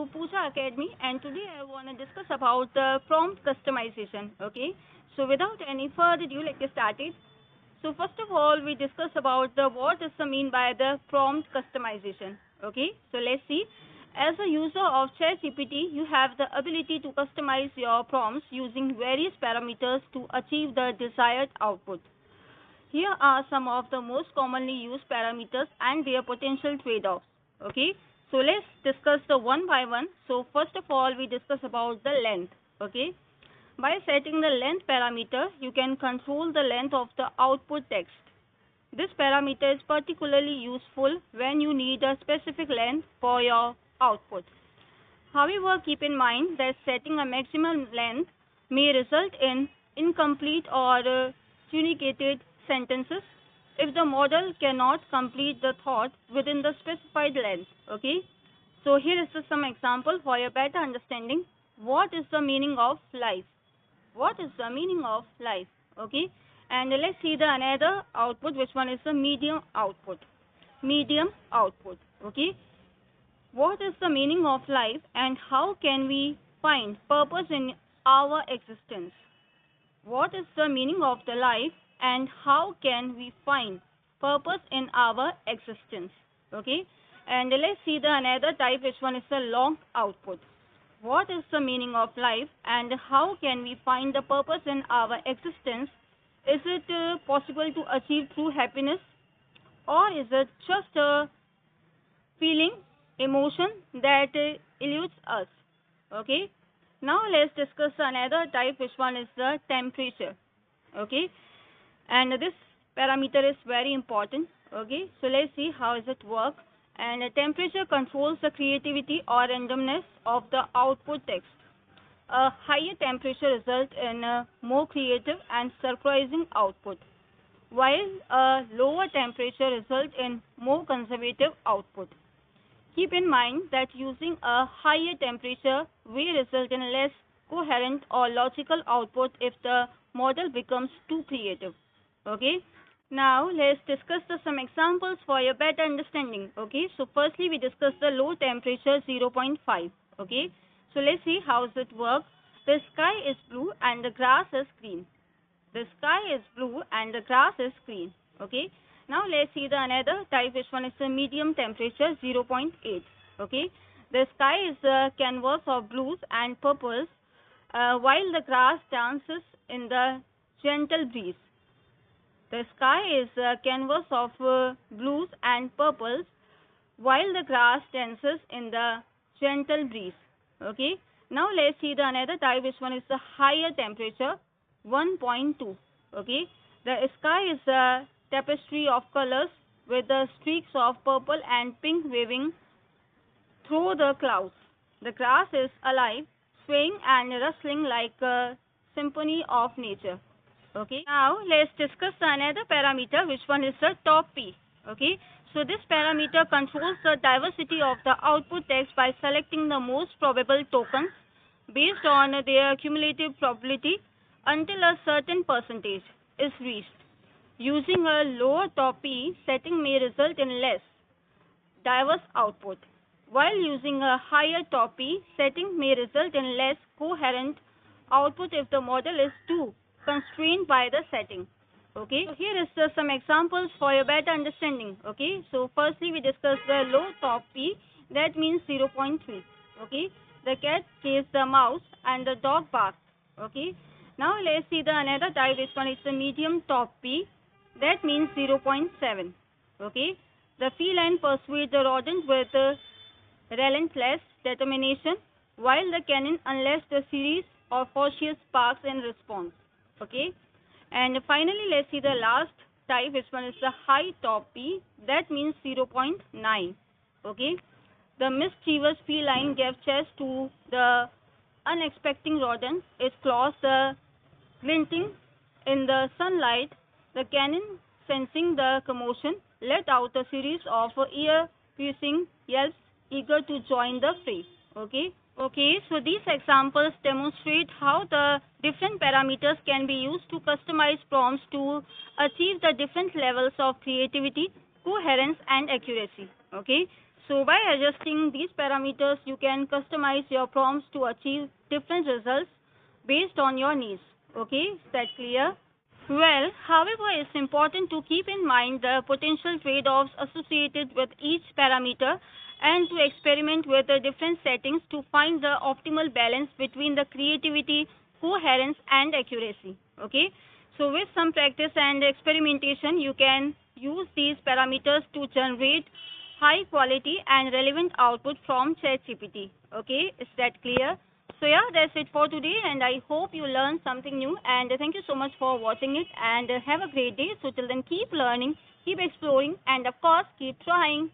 to Pooja Academy, and today I want to discuss about the prompt customization. Okay, so without any further ado, let's get started. So first of all, we discuss about the what is the mean by the prompt customization. Okay, so let's see. As a user of ChatGPT, you have the ability to customize your prompts using various parameters to achieve the desired output. Here are some of the most commonly used parameters and their potential trade-offs. Okay, so let's discuss the one by one. So first of all, we discuss about the length. Okay, by setting the length parameter, you can control the length of the output text. This parameter is particularly useful when you need a specific length for your output. However, keep in mind that setting a maximum length may result in incomplete or truncated sentences if the model cannot complete the thought within the specified length. Okay, so here is some example for your better understanding. What is the meaning of life? What is the meaning of life? Okay, and let's see the another output, which one is the medium output. Medium output. Okay, what is the meaning of life and how can we find purpose in our existence? What is the meaning of the life and how can we find purpose in our existence? Okay, and let's see the another type, which one is the long output. What is the meaning of life and how can we find the purpose in our existence? Is it possible to achieve true happiness, or is it just a feeling, emotion that eludes us? Okay, now let's discuss another type, which one is the temperature. Okay, and this parameter is very important. Okay, so let's see how does it work. And temperature controls the creativity or randomness of the output text. A higher temperature results in a more creative and surprising output, while a lower temperature results in more conservative output. Keep in mind that using a higher temperature will result in less coherent or logical output if the model becomes too creative. Okay, now let's discuss some examples for your better understanding. Okay, so firstly we discuss the low temperature 0.5. Okay, so let's see how does it work. The sky is blue and the grass is green. The sky is blue and the grass is green. Okay, now let's see the another type, which one is the medium temperature 0.8. Okay, the sky is a canvas of blues and purples, while the grass dances in the gentle breeze. The sky is a canvas of blues and purples, while the grass dances in the gentle breeze. Okay, now let's see the another type, which one is the higher temperature 1.2. Okay, the sky is a tapestry of colors with the streaks of purple and pink waving through the clouds. The grass is alive, swaying and rustling like a symphony of nature. Okay, now let's discuss another parameter, which one is the top P. Okay, so this parameter controls the diversity of the output text by selecting the most probable tokens based on their cumulative probability until a certain percentage is reached. Using a lower top P setting may result in less diverse output, while using a higher top P setting may result in less coherent output if the model is too constrained by the setting. Okay, so here is some examples for your better understanding. Okay, so firstly we discuss the low top P, that means 0.3. Okay, the cat chased the mouse and the dog barked. Okay, now let's see the another type, which one is the medium top P, that means 0.7. Okay, the feline pursued the rodent with relentless determination, while the canine unleashed a series of ferocious barks in response. Okay, and finally let's see the last type, which one is the high top P, that means 0.9. Okay, the mischievous feline gave chase to the unexpected rodent, its claws glinting in the sunlight. The canine, sensing the commotion, let out a series of ear-piercing yelps, eager to join the fray. Okay, so these examples demonstrate how the different parameters can be used to customize prompts to achieve the different levels of creativity, coherence and accuracy. Okay, So by adjusting these parameters, you can customize your prompts to achieve different results based on your needs. Okay, is that clear? Well, however, it's important to keep in mind the potential trade-offs associated with each parameter and to experiment with the different settings to find the optimal balance between the creativity, coherence and accuracy. Okay, so with some practice and experimentation, you can use these parameters to generate high quality and relevant output from ChatGPT. Okay, is that clear? So yeah, that's it for today, and I hope you learned something new, and thank you so much for watching it, and have a great day. So till then, keep learning, keep exploring, and of course, keep trying.